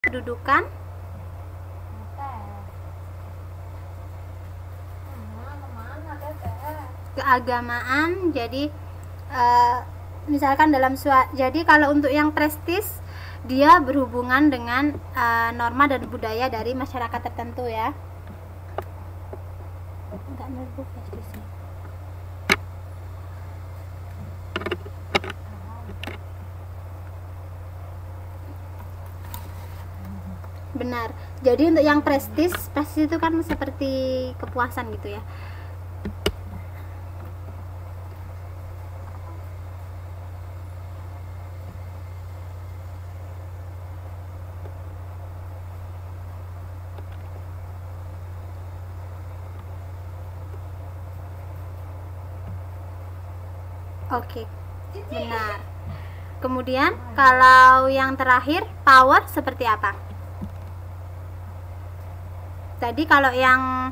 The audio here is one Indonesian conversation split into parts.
kedudukan, keagamaan. Jadi misalkan jadi kalau untuk yang prestis dia berhubungan dengan norma dan budaya dari masyarakat tertentu ya. Enggak nerbu prestisnya. Benar. Jadi untuk yang prestis itu kan seperti kepuasan gitu ya. Oke, benar. Kemudian kalau yang terakhir power seperti apa? Tadi kalau yang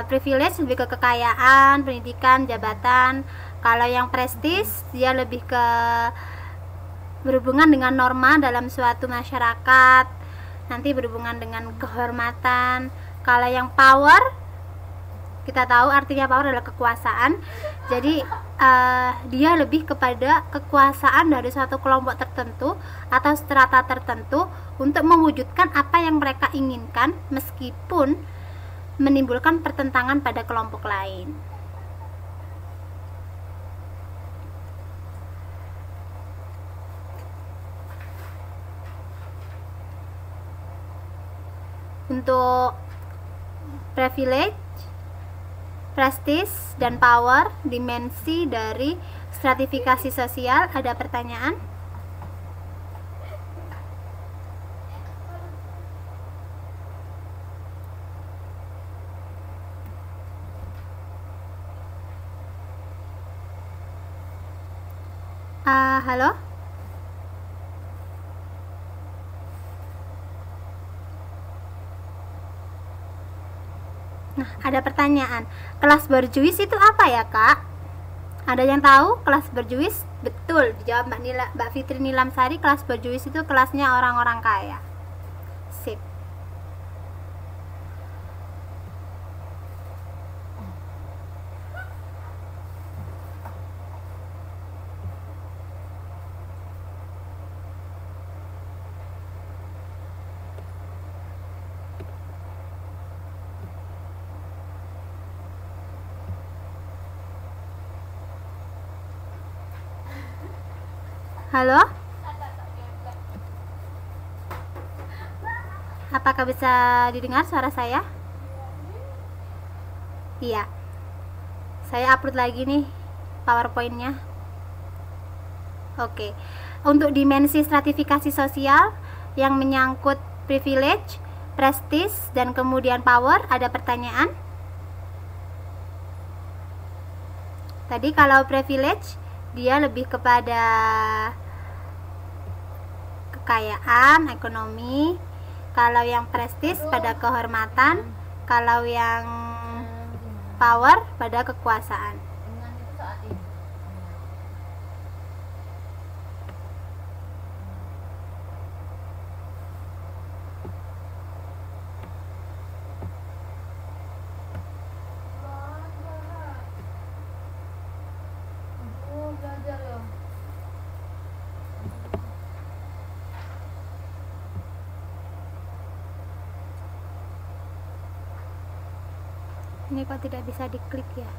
privilege lebih ke kekayaan, pendidikan, jabatan. Kalau yang prestis dia lebih ke berhubungan dengan norma dalam suatu masyarakat, nanti berhubungan dengan kehormatan. Kalau yang power, kita tahu artinya power adalah kekuasaan. Jadi dia lebih kepada kekuasaan dari suatu kelompok tertentu atau strata tertentu untuk mewujudkan apa yang mereka inginkan meskipun menimbulkan pertentangan pada kelompok lain. Untuk privilege, prestis, dan power, dimensi dari stratifikasi sosial, ada pertanyaan? Halo? Nah, ada pertanyaan. Kelas berjuis itu apa ya, Kak? Ada yang tahu kelas berjuis? Betul, dijawab Mbak Fitri Nilamsari. Kelas berjuis itu kelasnya orang-orang kaya. Sip. Halo? Apakah bisa didengar suara saya? Iya. Saya upload lagi nih PowerPoint-nya. Oke. Untuk dimensi stratifikasi sosial yang menyangkut privilege, prestis, dan kemudian power, ada pertanyaan? Tadi kalau privilege dia lebih kepada kekayaan, ekonomi. Kalau yang prestis pada kehormatan. Kalau yang power pada kekuasaan. Ini kok tidak bisa diklik ya?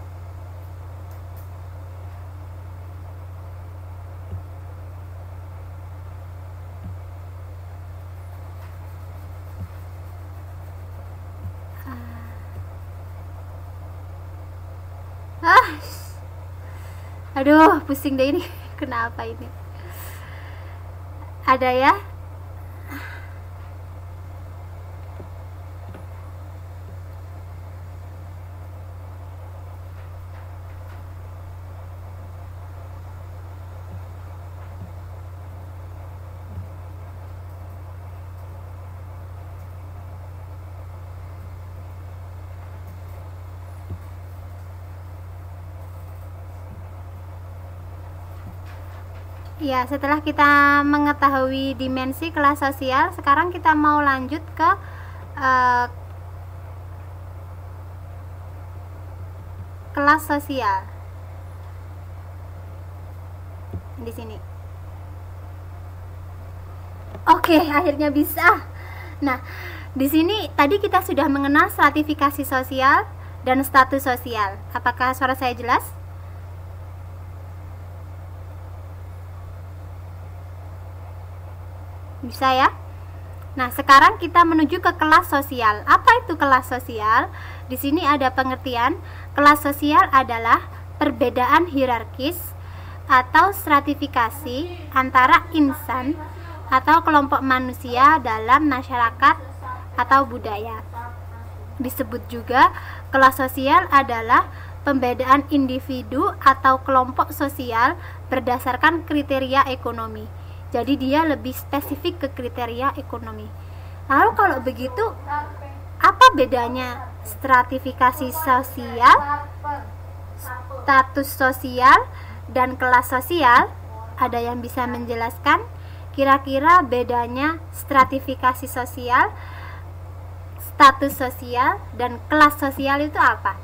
Aduh, pusing deh ini. Kenapa ini? Ada ya? Ya, setelah kita mengetahui dimensi kelas sosial, sekarang kita mau lanjut ke kelas sosial. Di sini. Oke, akhirnya bisa. Nah, di sini tadi kita sudah mengenal stratifikasi sosial dan status sosial. Apakah suara saya jelas? Bisa ya? Nah, sekarang kita menuju ke kelas sosial. Apa itu kelas sosial? Di sini ada pengertian. Kelas sosial adalah perbedaan hierarkis atau stratifikasi antara insan atau kelompok manusia dalam masyarakat atau budaya. Disebut juga kelas sosial adalah pembedaan individu atau kelompok sosial berdasarkan kriteria ekonomi. Jadi dia lebih spesifik ke kriteria ekonomi. Lalu kalau begitu, apa bedanya stratifikasi sosial, status sosial, dan kelas sosial? Ada yang bisa menjelaskan? Kira-kira bedanya stratifikasi sosial, status sosial, dan kelas sosial itu apa?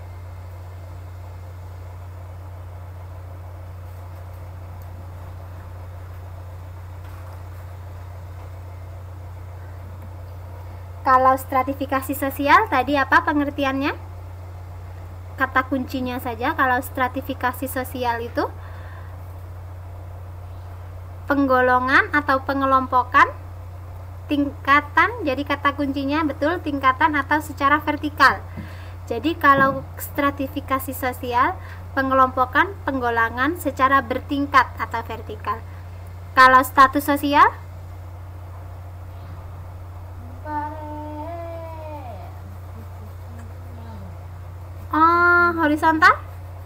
Kalau stratifikasi sosial tadi apa pengertiannya? Kata kuncinya saja, kalau stratifikasi sosial itu penggolongan atau pengelompokan tingkatan. Jadi kata kuncinya betul tingkatan atau secara vertikal. Jadi kalau stratifikasi sosial pengelompokan penggolongan secara bertingkat atau vertikal. Kalau status sosial horizontal?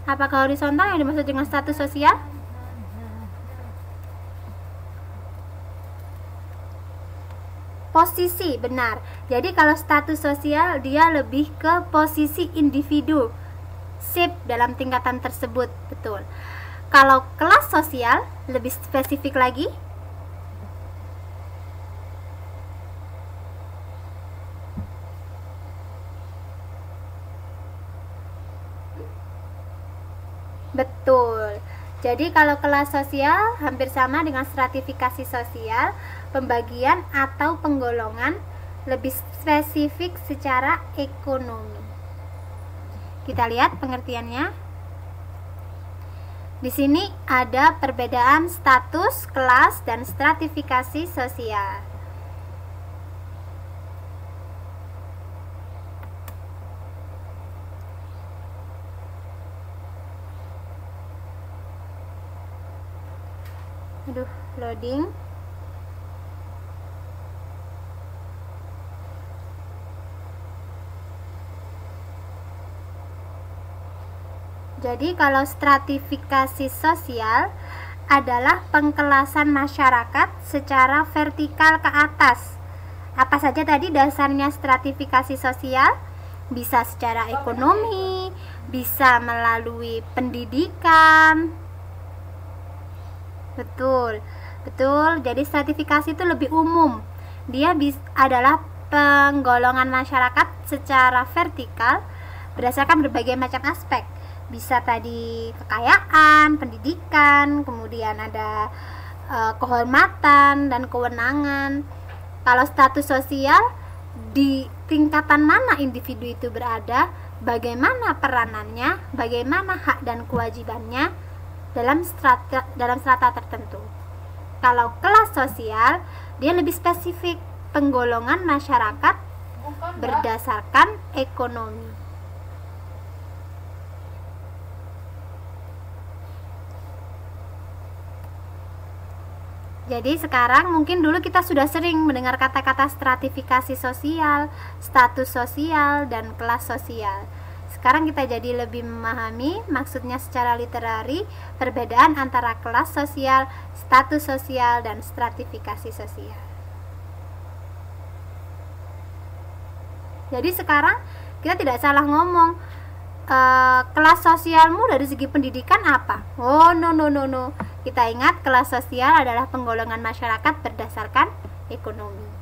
Apakah horizontal yang dimaksud dengan status sosial? Posisi, benar. Jadi kalau status sosial dia lebih ke posisi individu, shape dalam tingkatan tersebut, betul. Kalau kelas sosial lebih spesifik lagi. Betul. Jadi kalau kelas sosial hampir sama dengan stratifikasi sosial, pembagian atau penggolongan lebih spesifik secara ekonomi. Kita lihat pengertiannya. Di sini ada perbedaan status, kelas, dan stratifikasi sosial. Aduh, loading. Jadi kalau stratifikasi sosial adalah pengkelasan masyarakat secara vertikal ke atas. Apa saja tadi dasarnya stratifikasi sosial? Bisa secara ekonomi, bisa melalui pendidikan. Betul, betul. Jadi stratifikasi itu lebih umum. Dia adalah penggolongan masyarakat secara vertikal berdasarkan berbagai macam aspek. Bisa tadi kekayaan, pendidikan, kemudian ada kehormatan dan kewenangan. Kalau status sosial, di tingkatan mana individu itu berada, bagaimana peranannya, bagaimana hak dan kewajibannya dalam strata tertentu. Kalau kelas sosial, dia lebih spesifik, penggolongan masyarakat berdasarkan ekonomi. Jadi sekarang mungkin dulu kita sudah sering mendengar kata-kata stratifikasi sosial, status sosial, dan kelas sosial. Sekarang kita jadi lebih memahami maksudnya secara literari perbedaan antara kelas sosial, status sosial, dan stratifikasi sosial. Jadi sekarang kita tidak salah ngomong kelas sosialmu dari segi pendidikan apa? Oh no. Kita ingat kelas sosial adalah penggolongan masyarakat berdasarkan ekonomi.